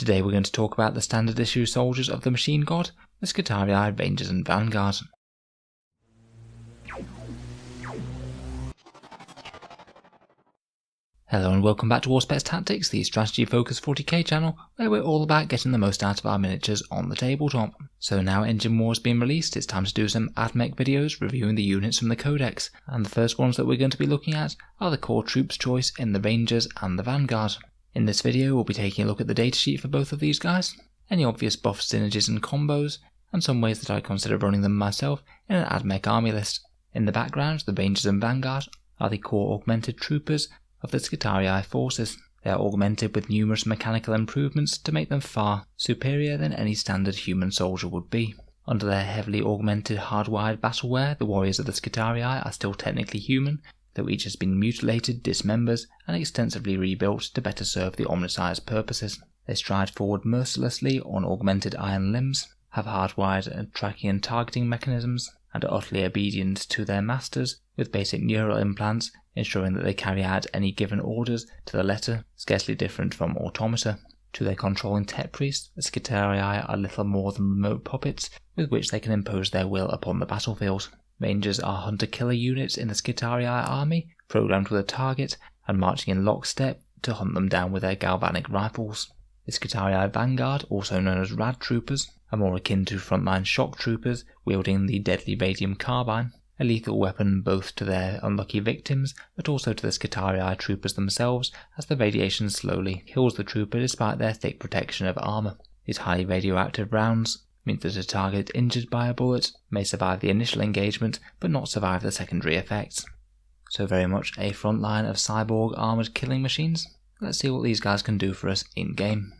Today we're going to talk about the standard issue soldiers of the Machine God, the Skitarii Rangers and Vanguard. Hello and welcome back to Auspex Tactics, the strategy focused 40k channel, where we're all about getting the most out of our miniatures on the tabletop. So now Engine War has been released, it's time to do some Admech videos reviewing the units from the codex, and the first ones that we're going to be looking at are the core troops choice in the Rangers and the Vanguard. In this video we'll be taking a look at the datasheet for both of these guys, any obvious buffs, synergies and combos, and some ways that I consider running them myself in an Admech army list. In the background, the Rangers and Vanguard are the core augmented troopers of the Skitarii forces. They are augmented with numerous mechanical improvements to make them far superior than any standard human soldier would be. Under their heavily augmented hardwired battleware, the warriors of the Skitarii are still technically human, though each has been mutilated, dismembered, and extensively rebuilt to better serve the Omnissiah's purposes. They stride forward mercilessly on augmented iron limbs, have hardwired tracking and targeting mechanisms, and are utterly obedient to their masters with basic neural implants, ensuring that they carry out any given orders to the letter, scarcely different from automata. To their controlling tech priests, the Skitarii are little more than remote puppets with which they can impose their will upon the battlefield. Rangers are hunter-killer units in the Skitarii army, programmed with a target and marching in lockstep to hunt them down with their galvanic rifles. The Skitarii Vanguard, also known as Rad Troopers, are more akin to frontline shock troopers wielding the deadly radium carbine, a lethal weapon both to their unlucky victims but also to the Skitarii troopers themselves, as the radiation slowly kills the trooper despite their thick protection of armour. These highly radioactive rounds means that a target injured by a bullet may survive the initial engagement but not survive the secondary effects. So very much a front line of cyborg armoured killing machines. Let's see what these guys can do for us in game.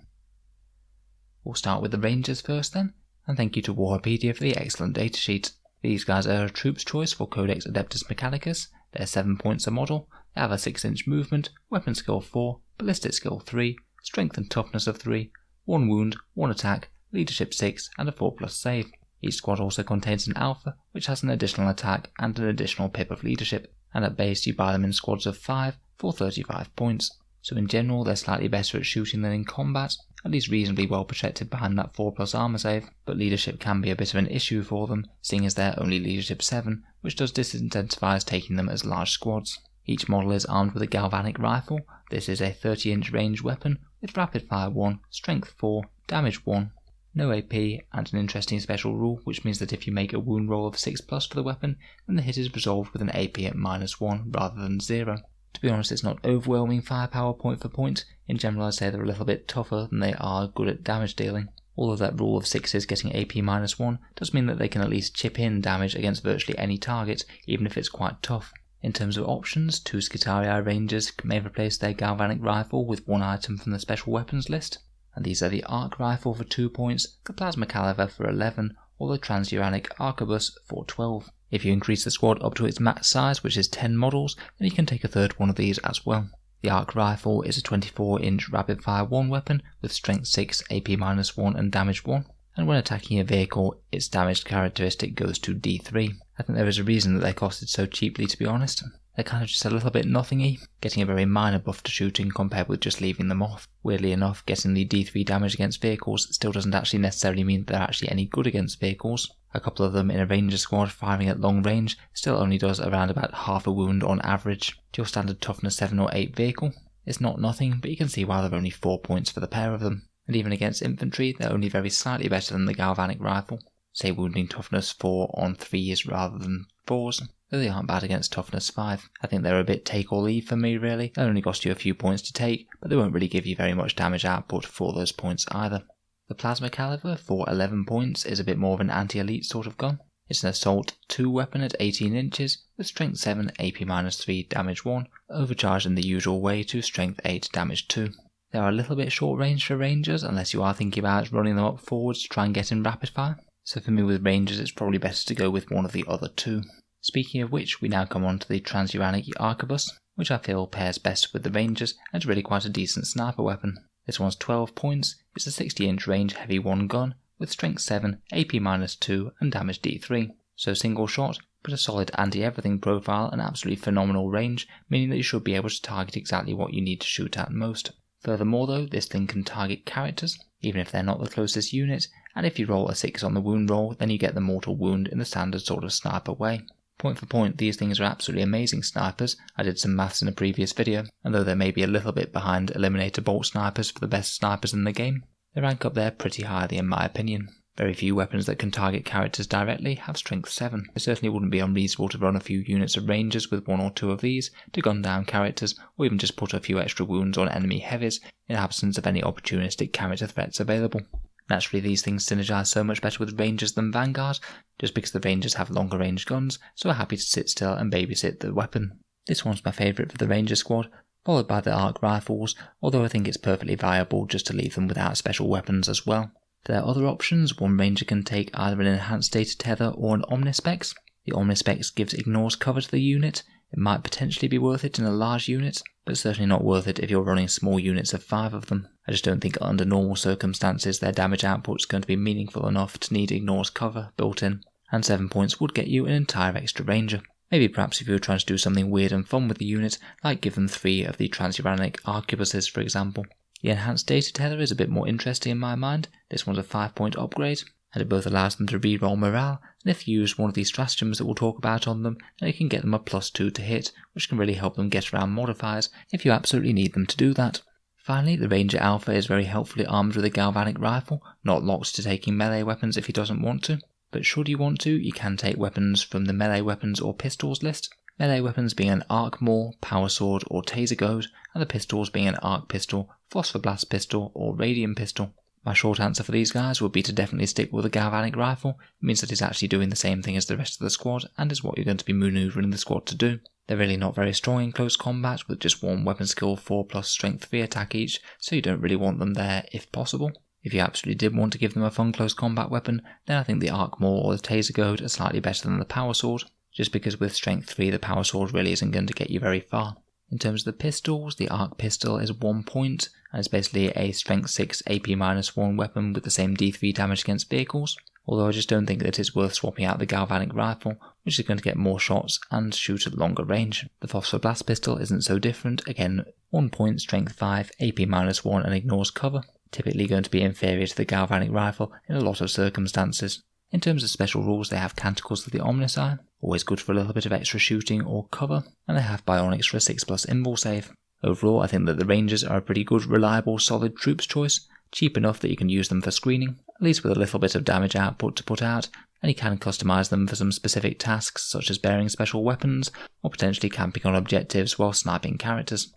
We'll start with the Rangers first then, and thank you to Warhammer for the excellent datasheet. These guys are a troops choice for Codex Adeptus Mechanicus. They're 7 points a model, they have a 6-inch movement, weapon skill 4, ballistic skill 3, strength and toughness of 3, 1 wound, 1 attack, leadership 6 and a 4+ save. Each squad also contains an alpha which has an additional attack and an additional pip of leadership, and at base you buy them in squads of 5 for 35 points. So in general they're slightly better at shooting than in combat, at least reasonably well protected behind that 4+ armor save, but leadership can be a bit of an issue for them, seeing as they're only leadership 7, which does disincentivize taking them as large squads. Each model is armed with a galvanic rifle. This is a 30-inch range weapon with rapid fire 1, strength 4, damage 1, no AP, and an interesting special rule which means that if you make a wound roll of 6+ for the weapon, then the hit is resolved with an AP at -1 rather than 0. To be honest, it's not overwhelming firepower point for point. In general I'd say they're a little bit tougher than they are good at damage dealing. Although that rule of 6s getting AP -1 does mean that they can at least chip in damage against virtually any target, even if it's quite tough. In terms of options, 2 Skitarii Rangers may replace their galvanic rifle with 1 item from the special weapons list, and these are the Arc Rifle for 2 points, the Plasma Caliber for 11, or the Transuranic Arquebus for 12. If you increase the squad up to its max size, which is 10 models, then you can take a third one of these as well. The Arc Rifle is a 24-inch rapid fire 1 weapon with strength 6, AP -1 and damage 1, and when attacking a vehicle its damage characteristic goes to D3. I think there is a reason that they costed so cheaply, to be honest. They're kind of just a little bit nothingy, getting a very minor buff to shooting compared with just leaving them off. Weirdly enough, getting the D3 damage against vehicles still doesn't actually necessarily mean that they're actually any good against vehicles. A couple of them in a ranger squad firing at long range still only does around about half a wound on average to your standard toughness 7 or 8 vehicle. It's not nothing, but you can see why they're only 4 points for the pair of them. And even against infantry, they're only very slightly better than the galvanic rifle. Say wounding toughness 4 on 3s rather than 4s. Though they aren't bad against toughness 5. I think they're a bit take or leave for me really. They'll only cost you a few points to take, but they won't really give you very much damage output for those points either. The Plasma Caliber for 11 points is a bit more of an anti-elite sort of gun. It's an assault 2 weapon at 18 inches with strength 7, AP -3, damage 1, overcharged in the usual way to strength 8, damage 2. They are a little bit short range for Rangers unless you are thinking about running them up forwards to try and get in rapid fire. So for me with Rangers it's probably better to go with one of the other 2. Speaking of which, we now come on to the Transuranic Arquebus, which I feel pairs best with the Rangers and is really quite a decent sniper weapon. This one's 12 points, it's a 60-inch range heavy 1 gun with strength 7, AP -2 and damage D3. So single shot, but a solid anti-everything profile and absolutely phenomenal range, meaning that you should be able to target exactly what you need to shoot at most. Furthermore though, this thing can target characters, even if they're not the closest unit, and if you roll a 6 on the wound roll, then you get the mortal wound in the standard sort of sniper way. Point for point, these things are absolutely amazing snipers. I did some maths in a previous video, and though they may be a little bit behind Eliminator Bolt snipers for the best snipers in the game, they rank up there pretty highly in my opinion. Very few weapons that can target characters directly have strength 7. It certainly wouldn't be unreasonable to run a few units of rangers with 1 or 2 of these to gun down characters, or even just put a few extra wounds on enemy heavies in absence of any opportunistic character threats available. Naturally, these things synergize so much better with Rangers than Vanguard, just because the Rangers have longer range guns, so are happy to sit still and babysit the weapon. This one's my favourite for the Ranger squad, followed by the arc rifles, although I think it's perfectly viable just to leave them without special weapons as well. For their other options, one Ranger can take either an enhanced data tether or an Omnispex. The Omnispex gives ignores cover to the unit. It might potentially be worth it in a large unit, but certainly not worth it if you're running small units of 5 of them. I just don't think under normal circumstances their damage output is going to be meaningful enough to need ignores cover built in, and 7 points would get you an entire extra Ranger. Maybe perhaps if you were trying to do something weird and fun with the unit, like give them 3 of the transuranic arquebuses for example. The enhanced data tether is a bit more interesting in my mind. This one's a 5-point upgrade, and it both allows them to reroll morale, and if you use one of these stratagems that we'll talk about on them, then it can get them a +2 to hit, which can really help them get around modifiers if you absolutely need them to do that. Finally, the Ranger Alpha is very helpfully armed with a galvanic rifle, not locked to taking melee weapons if he doesn't want to, but should you want to, you can take weapons from the melee weapons or pistols list. Melee weapons being an arc maul, power sword or taser goad, and the pistols being an arc pistol, phosphor blast pistol or radium pistol. My short answer for these guys would be to definitely stick with a galvanic rifle. It means that it's actually doing the same thing as the rest of the squad and is what you're going to be maneuvering the squad to do. They're really not very strong in close combat with just one weapon skill 4 plus strength 3 attack each, so you don't really want them there if possible. If you absolutely did want to give them a fun close combat weapon, then I think the arc maul or the taser goad are slightly better than the power sword, just because with strength 3 the power sword really isn't going to get you very far. In terms of the pistols, the arc pistol is 1 point, and it's basically a strength 6 AP-1 weapon with the same D3 damage against vehicles, although I just don't think that it's worth swapping out the galvanic rifle, which is going to get more shots and shoot at longer range. The phosphor blast pistol isn't so different, again 1 point, strength 5, AP-1 and ignores cover, typically going to be inferior to the galvanic rifle in a lot of circumstances. In terms of special rules, they have Canticles of the Omnisci, always good for a little bit of extra shooting or cover, and they have Bionics for a 6+ invul save. Overall, I think that the Rangers are a pretty good, reliable, solid troops choice, cheap enough that you can use them for screening, at least with a little bit of damage output to put out, and you can customise them for some specific tasks such as bearing special weapons, or potentially camping on objectives while sniping characters.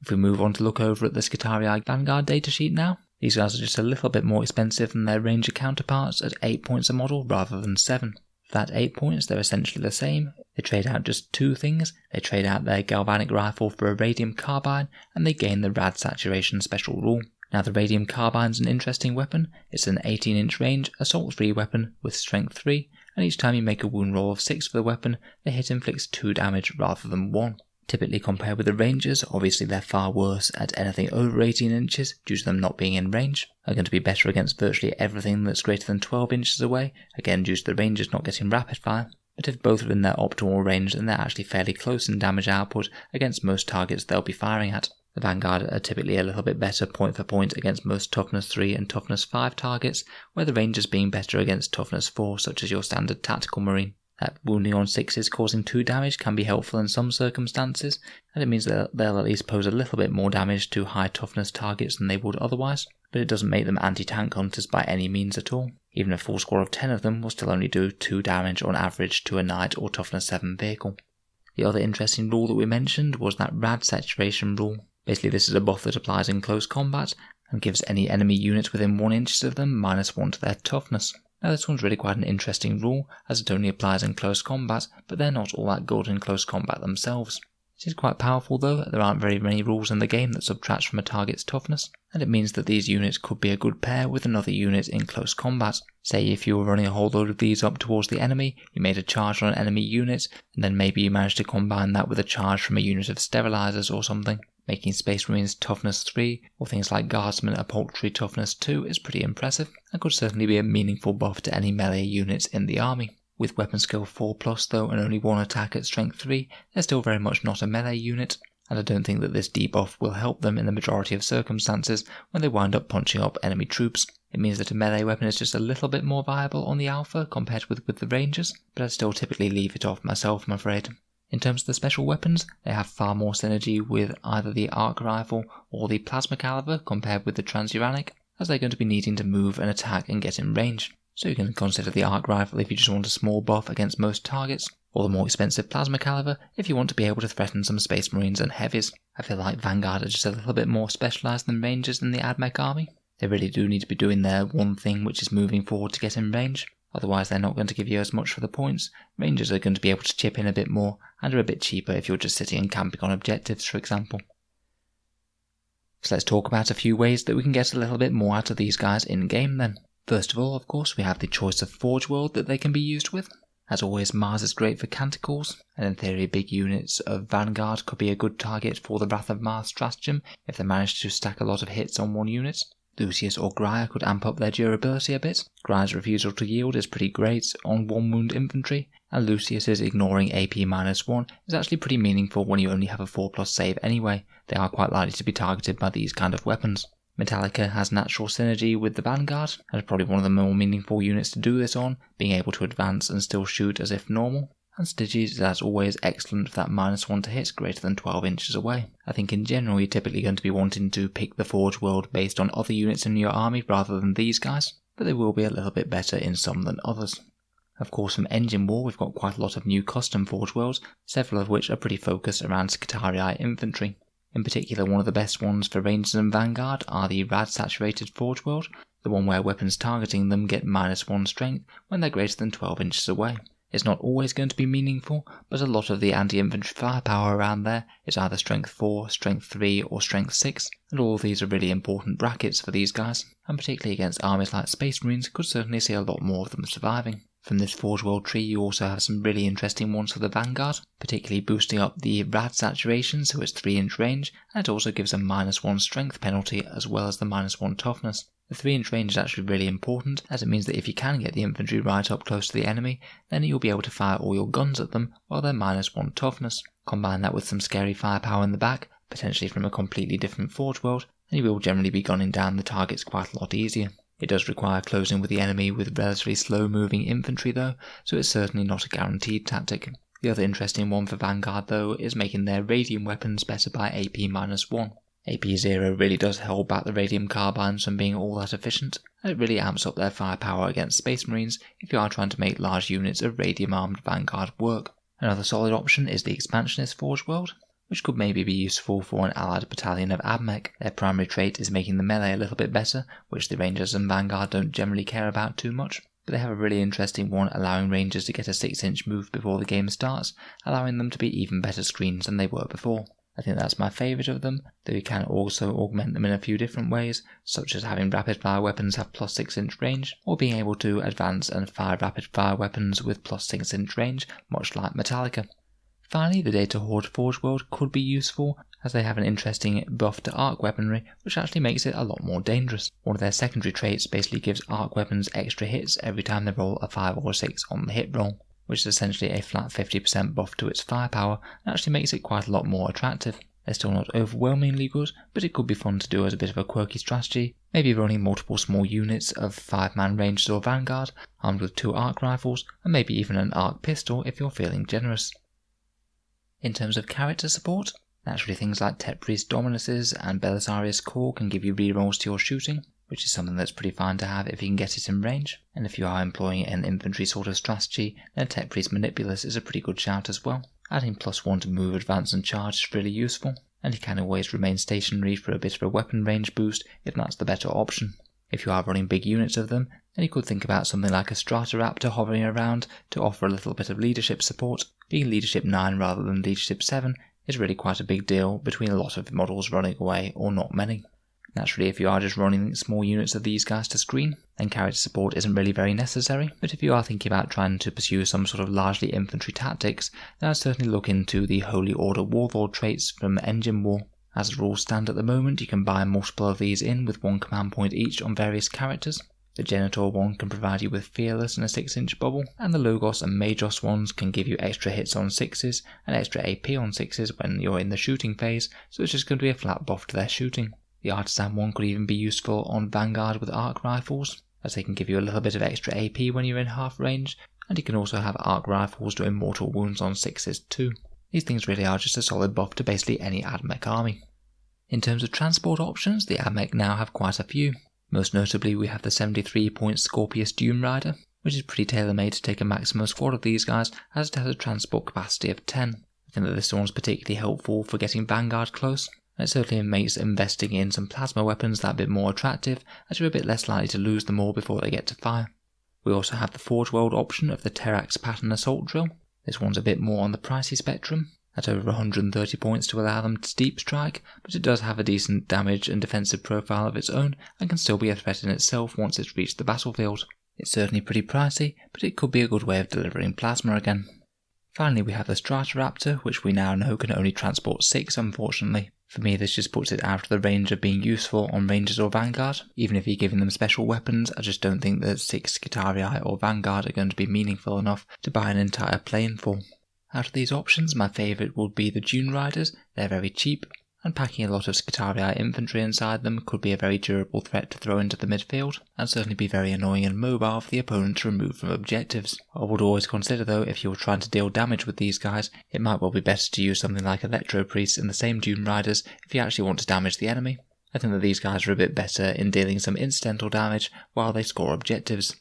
If we move on to look over at the Skitarii Vanguard datasheet now, these guys are just a little bit more expensive than their Ranger counterparts at 8 points a model rather than 7. For that 8 points, they're essentially the same. They trade out just 2 things. They trade out their galvanic rifle for a radium carbine, and they gain the rad saturation special rule. Now the radium carbine's an interesting weapon. It's an 18-inch range, assault 3 weapon with strength 3, and each time you make a wound roll of 6 for the weapon, the hit inflicts 2 damage rather than 1. Typically compared with the Rangers, obviously they're far worse at anything over 18 inches due to them not being in range. Are going to be better against virtually everything that's greater than 12 inches away, again due to the Rangers not getting rapid fire. But if both are in their optimal range, then they're actually fairly close in damage output against most targets they'll be firing at. The Vanguard are typically a little bit better point for point against most toughness 3 and toughness 5 targets, where the Rangers being better against toughness 4 such as your standard tactical marine. That wounding on 6s causing 2 damage can be helpful in some circumstances, and it means that they'll at least pose a little bit more damage to high toughness targets than they would otherwise, but it doesn't make them anti-tank hunters by any means at all. Even a full squad of 10 of them will still only do 2 damage on average to a knight or toughness 7 vehicle. The other interesting rule that we mentioned was that rad saturation rule. Basically this is a buff that applies in close combat and gives any enemy unit within 1 inch of them -1 to their toughness. Now this one's really quite an interesting rule, as it only applies in close combat, but they're not all that good in close combat themselves. It is quite powerful though, there aren't very many rules in the game that subtract from a target's toughness, and it means that these units could be a good pair with another unit in close combat. Say if you were running a whole load of these up towards the enemy, you made a charge on an enemy unit, and then maybe you managed to combine that with a charge from a unit of sterilizers or something. Making Space Marines toughness 3, or things like Guardsmen a paltry toughness 2 is pretty impressive, and could certainly be a meaningful buff to any melee units in the army. With weapon skill 4+ though and only 1 attack at strength 3, they're still very much not a melee unit, and I don't think that this debuff will help them in the majority of circumstances when they wind up punching up enemy troops. It means that a melee weapon is just a little bit more viable on the alpha compared with the Rangers, but I still typically leave it off myself, I'm afraid. In terms of the special weapons, they have far more synergy with either the arc rifle or the plasma caliber compared with the transuranic, as they're going to be needing to move and attack and get in range. So you can consider the arc rifle if you just want a small buff against most targets, or the more expensive plasma caliber if you want to be able to threaten some space marines and heavies. I feel like Vanguard are just a little bit more specialised than Rangers in the Admech army. They really do need to be doing their one thing, which is moving forward to get in range. Otherwise they're not going to give you as much for the points. Rangers are going to be able to chip in a bit more and are a bit cheaper if you're just sitting and camping on objectives, for example. So let's talk about a few ways that we can get a little bit more out of these guys in game then. First of all, of course, we have the choice of Forge World that they can be used with. As always, Mars is great for canticles, and in theory big units of Vanguard could be a good target for the Wrath of Mars stratagem if they manage to stack a lot of hits on one unit. Lucius or Greyer could amp up their durability a bit. Greyer's refusal to yield is pretty great on 1 wound infantry, and Lucius's ignoring AP-1 is actually pretty meaningful when you only have a 4+ save anyway. They are quite likely to be targeted by these kind of weapons. Metallica has natural synergy with the Vanguard, and is probably one of the more meaningful units to do this on, being able to advance and still shoot as if normal. And Synergies is as always excellent for that -1 to hit greater than 12 inches away. I think in general you're typically going to be wanting to pick the Forge World based on other units in your army rather than these guys, but they will be a little bit better in some than others. Of course, from Engine War we've got quite a lot of new custom Forge Worlds, several of which are pretty focused around skitarii infantry. In particular, one of the best ones for Rangers and Vanguard are the Rad-saturated Forge World, the one where weapons targeting them get -1 strength when they're greater than 12 inches away. It's not always going to be meaningful, but a lot of the anti-infantry firepower around there is either strength 4, strength 3 or strength 6, and all of these are really important brackets for these guys, and particularly against armies like Space Marines could certainly see a lot more of them surviving. From this Forge World tree you also have some really interesting ones for the Vanguard, particularly boosting up the Rad saturation so it's 3-inch range, and it also gives a -1 strength penalty as well as the -1 toughness. The 3-inch range is actually really important, as it means that if you can get the infantry right up close to the enemy, then you'll be able to fire all your guns at them while they're -1 toughness. Combine that with some scary firepower in the back, potentially from a completely different Forge World, and you will generally be gunning down the targets quite a lot easier. It does require closing with the enemy with relatively slow moving infantry though, so it's certainly not a guaranteed tactic. The other interesting one for Vanguard though is making their radium weapons better by AP-1. AP0 really does hold back the radium carbines from being all that efficient, and it really amps up their firepower against Space Marines if you are trying to make large units of radium armed Vanguard work. Another solid option is the Expansionist Forge World, which could maybe be useful for an allied battalion of Admech. Their primary trait is making the melee a little bit better, which the Rangers and Vanguard don't generally care about too much, but they have a really interesting one allowing Rangers to get a 6-inch move before the game starts, allowing them to be even better screens than they were before. I think that's my favourite of them, though you can also augment them in a few different ways, such as having rapid fire weapons have plus 6-inch range, or being able to advance and fire rapid fire weapons with plus 6-inch range, much like Metallica. Finally, the Data Horde Forge World could be useful, as they have an interesting buff to arc weaponry, which actually makes it a lot more dangerous. One of their secondary traits basically gives arc weapons extra hits every time they roll a 5 or a 6 on the hit roll, which is essentially a flat 50% buff to its firepower, and actually makes it quite a lot more attractive. They're still not overwhelmingly good, but it could be fun to do as a bit of a quirky strategy, maybe running multiple small units of 5-man Rangers or Vanguard, armed with 2 arc rifles, and maybe even an arc pistol if you're feeling generous. In terms of character support, naturally things like Tepri's Dominuses and Belisarius' Core can give you rerolls to your shooting, which is something that's pretty fine to have if you can get it in range, and if you are employing an infantry sort of strategy, then Tepri's Manipulus is a pretty good shout as well. Adding +1 to move, advance and charge is really useful, and you can always remain stationary for a bit of a weapon range boost if that's the better option. If you are running big units of them, then you could think about something like a Stratoraptor hovering around to offer a little bit of leadership support. Being leadership 9 rather than leadership 7 is really quite a big deal between a lot of models running away or not many. Naturally, if you are just running small units of these guys to screen, then character support isn't really very necessary, but if you are thinking about trying to pursue some sort of largely infantry tactics, then I'd certainly look into the Holy Order Warlord traits from Engine War. As the rules stand at the moment, you can buy multiple of these in with 1 command point each on various characters. The Genitor one can provide you with Fearless and a 6-inch bubble, and the Logos and Magos ones can give you extra hits on 6s and extra AP on 6s when you're in the shooting phase, so it's just going to be a flat buff to their shooting. The Artisan one could even be useful on Vanguard with arc rifles, as they can give you a little bit of extra AP when you're in half range, and you can also have arc rifles doing mortal wounds on 6s too. These things really are just a solid buff to basically any Admech army. In terms of transport options, the Admech now have quite a few. Most notably, we have the 73-point Scorpius Doom Rider, which is pretty tailor-made to take a maximum squad of these guys, as it has a transport capacity of 10. I think that this one's particularly helpful for getting Vanguard close, and it certainly makes investing in some plasma weapons that bit more attractive, as you're a bit less likely to lose them all before they get to fire. We also have the Forge World option of the Terrax Pattern Assault Drill. This one's a bit more on the pricey spectrum, at over 130 points to allow them to deep strike, but it does have a decent damage and defensive profile of its own and can still be a threat in itself once it's reached the battlefield. It's certainly pretty pricey, but it could be a good way of delivering plasma again. Finally, we have the Stratoraptor, which we now know can only transport 6 unfortunately. For me, this just puts it out of the range of being useful on Rangers or Vanguard. Even if you're giving them special weapons, I just don't think that 6 Skitarii or Vanguard are going to be meaningful enough to buy an entire plane for. Out of these options, my favourite would be the Dune Riders. They're very cheap, and packing a lot of Skitarii infantry inside them could be a very durable threat to throw into the midfield, and certainly be very annoying and mobile for the opponent to remove from objectives. I would always consider though, if you're trying to deal damage with these guys, it might well be better to use something like Electro Priests in the same Dune Riders if you actually want to damage the enemy. I think that these guys are a bit better in dealing some incidental damage while they score objectives.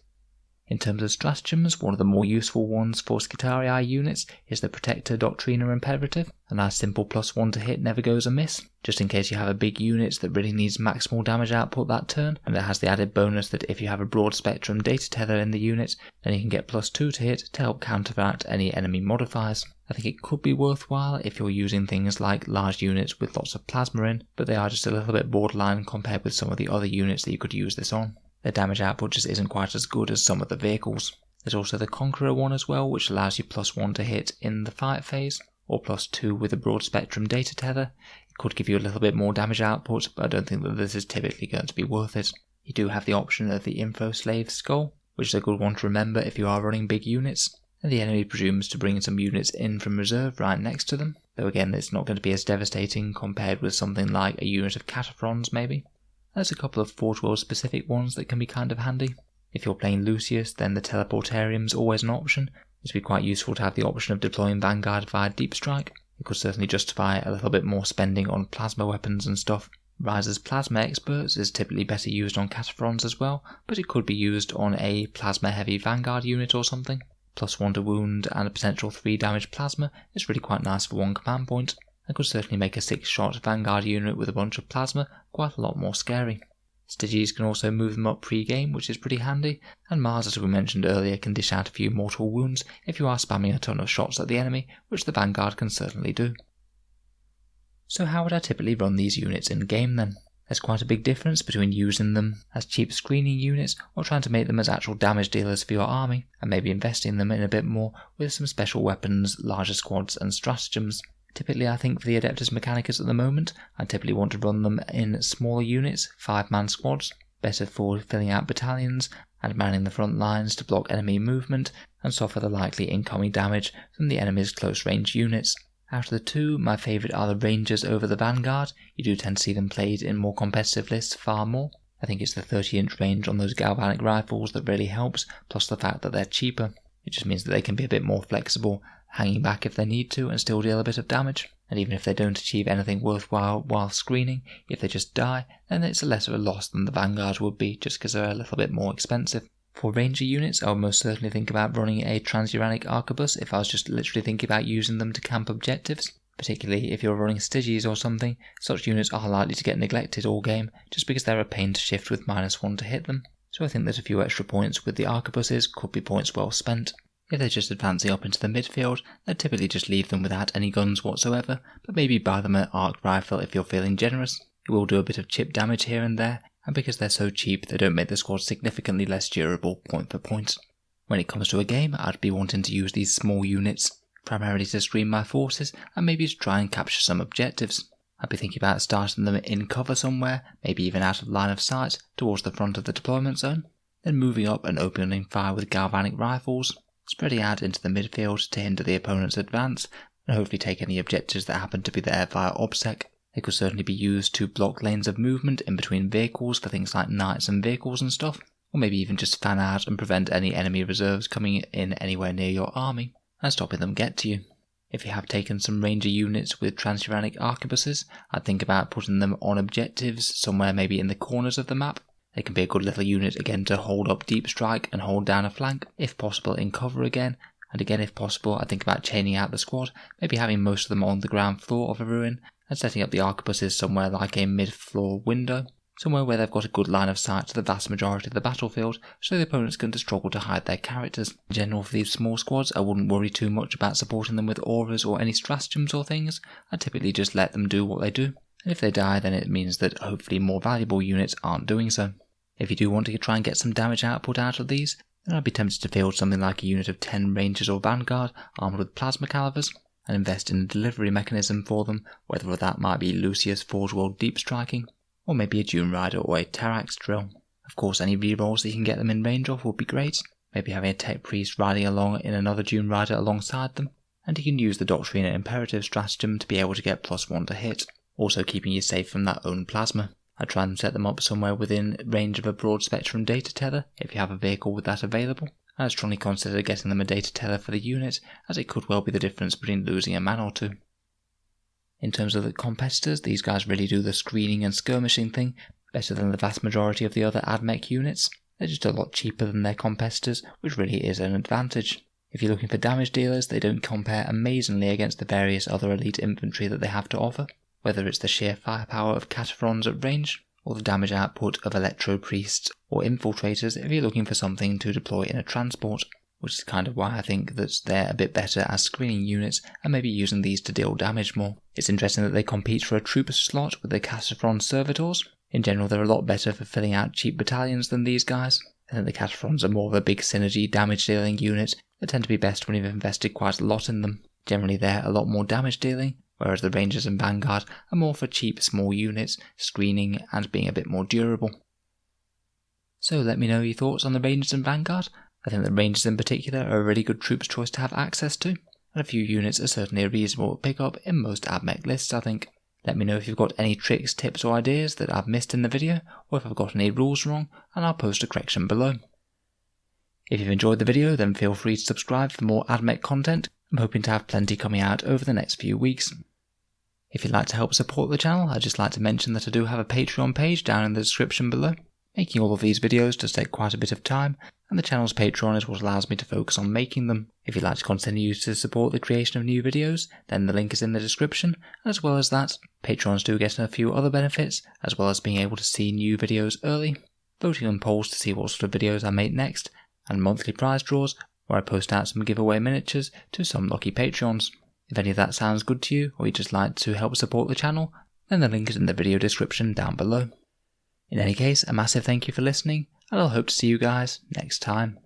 In terms of stratagems, one of the more useful ones for Skitarii units is the Protector Doctriner Imperative. A nice simple +1 to hit never goes amiss, just in case you have a big unit that really needs maximal damage output that turn, and it has the added bonus that if you have a broad spectrum data tether in the unit, then you can get +2 to hit to help counteract any enemy modifiers. I think it could be worthwhile if you're using things like large units with lots of plasma in, but they are just a little bit borderline compared with some of the other units that you could use this on. Their damage output just isn't quite as good as some of the vehicles. There's also the Conqueror one as well, which allows you +1 to hit in the fight phase, or +2 with a broad spectrum data tether. It could give you a little bit more damage output, but I don't think that this is typically going to be worth it. You do have the option of the Info Slave Skull, which is a good one to remember if you are running big units, and the enemy presumes to bring some units in from reserve right next to them, though again it's not going to be as devastating compared with something like a unit of Cataphrons maybe. There's a couple of Forge World specific ones that can be kind of handy. If you're playing Lucius, then the Teleportarium's always an option. It'd be quite useful to have the option of deploying Vanguard via Deep Strike. It could certainly justify a little bit more spending on plasma weapons and stuff. Riser's Plasma Experts is typically better used on Cataphrons as well, but it could be used on a plasma heavy Vanguard unit or something. +1 to wound and a potential 3 damage plasma is really quite nice for one command point. I could certainly make a 6-shot Vanguard unit with a bunch of plasma quite a lot more scary. Synergies can also move them up pre-game, which is pretty handy, and Mars, as we mentioned earlier, can dish out a few mortal wounds if you are spamming a ton of shots at the enemy, which the Vanguard can certainly do. So how would I typically run these units in game then? There's quite a big difference between using them as cheap screening units or trying to make them as actual damage dealers for your army, and maybe investing them in a bit more with some special weapons, larger squads and stratagems. Typically, I think for the Adeptus Mechanicus at the moment, I typically want to run them in smaller units, 5-man squads, better for filling out battalions and manning the front lines to block enemy movement and suffer the likely incoming damage from the enemy's close-range units. Out of the two, my favourite are the Rangers over the Vanguard. You do tend to see them played in more competitive lists far more. I think it's the 30-inch range on those galvanic rifles that really helps, plus the fact that they're cheaper. It just means that they can be a bit more flexible, hanging back if they need to and still deal a bit of damage. And even if they don't achieve anything worthwhile while screening, if they just die, then it's a less of a loss than the Vanguard would be, just because they're a little bit more expensive. For Ranger units, I would most certainly think about running a Transuranic Arquebus if I was just literally thinking about using them to camp objectives. Particularly if you're running Synergies or something, such units are likely to get neglected all game, just because they're a pain to shift with -1 to hit them. So I think that a few extra points with the Arquebuses could be points well spent. If they're just advancing up into the midfield, I'd typically just leave them without any guns whatsoever, but maybe buy them an arc rifle if you're feeling generous. It will do a bit of chip damage here and there, and because they're so cheap, they don't make the squad significantly less durable point for point. When it comes to a game, I'd be wanting to use these small units, primarily to screen my forces, and maybe to try and capture some objectives. I'd be thinking about starting them in cover somewhere, maybe even out of line of sight, towards the front of the deployment zone. then moving up and opening fire with galvanic rifles, spreading out into the midfield to hinder the opponent's advance, and hopefully take any objectives that happen to be there via Auspex. They could certainly be used to block lanes of movement in between vehicles for things like knights and vehicles and stuff, or maybe even just fan out and prevent any enemy reserves coming in anywhere near your army, and stopping them get to you. If you have taken some ranger units with transuranic arquebuses, I'd think about putting them on objectives somewhere maybe in the corners of the map. They can be a good little unit again to hold up deep strike and hold down a flank, if possible in cover again, and again if possible I'd think about chaining out the squad, maybe having most of them on the ground floor of a ruin, and setting up the arquebuses somewhere like a mid-floor window, somewhere where they've got a good line of sight to the vast majority of the battlefield, so the opponents can struggle to hide their characters. In general, for these small squads, I wouldn't worry too much about supporting them with auras or any stratagems or things. I typically just let them do what they do, and if they die then it means that hopefully more valuable units aren't doing so. If you do want to try and get some damage output out of these, then I'd be tempted to field something like a unit of 10 Rangers or Vanguard armoured with plasma calivers, and invest in a delivery mechanism for them, whether that might be Lucius Forge World Deep Striking, or maybe a Dune Rider or a Tarax Drill. Of course, any rerolls that you can get them in range of would be great, maybe having a Tech Priest riding along in another Dune Rider alongside them, and you can use the Doctrine and Imperative stratagem to be able to get +1 to hit, also keeping you safe from that own plasma. I'd try and set them up somewhere within range of a broad spectrum data tether if you have a vehicle with that available. I'd strongly consider getting them a data tether for the unit, as it could well be the difference between losing a man or two. In terms of the competitors, these guys really do the screening and skirmishing thing better than the vast majority of the other Admech units. They're just a lot cheaper than their competitors, which really is an advantage. If you're looking for damage dealers, they don't compare amazingly against the various other elite infantry that they have to offer, whether it's the sheer firepower of Cataphrons at range, or the damage output of Electro Priests or Infiltrators if you're looking for something to deploy in a transport, which is kind of why I think that they're a bit better as screening units and maybe using these to deal damage more. It's interesting that they compete for a trooper slot with the Cataphron Servitors. In general, they're a lot better for filling out cheap battalions than these guys. I think the Cataphrons are more of a big synergy damage dealing unit that tend to be best when you've invested quite a lot in them. Generally they're a lot more damage dealing, whereas the Rangers and Vanguard are more for cheap small units, screening and being a bit more durable. So let me know your thoughts on the Rangers and Vanguard. I think the Rangers in particular are a really good troops choice to have access to, and a few units are certainly a reasonable pickup in most Admech lists I think. Let me know if you've got any tricks, tips or ideas that I've missed in the video, or if I've got any rules wrong, and I'll post a correction below. If you've enjoyed the video then feel free to subscribe for more Admech content. I'm hoping to have plenty coming out over the next few weeks. If you'd like to help support the channel, I'd just like to mention that I do have a Patreon page down in the description below. Making all of these videos does take quite a bit of time, and the channel's Patreon is what allows me to focus on making them. If you'd like to continue to support the creation of new videos, then the link is in the description, and as well as that, Patrons do get a few other benefits, as well as being able to see new videos early, voting on polls to see what sort of videos I make next, and monthly prize draws, where I post out some giveaway miniatures to some lucky Patreons. If any of that sounds good to you, or you'd just like to help support the channel, then the link is in the video description down below. In any case, a massive thank you for listening, and I'll hope to see you guys next time.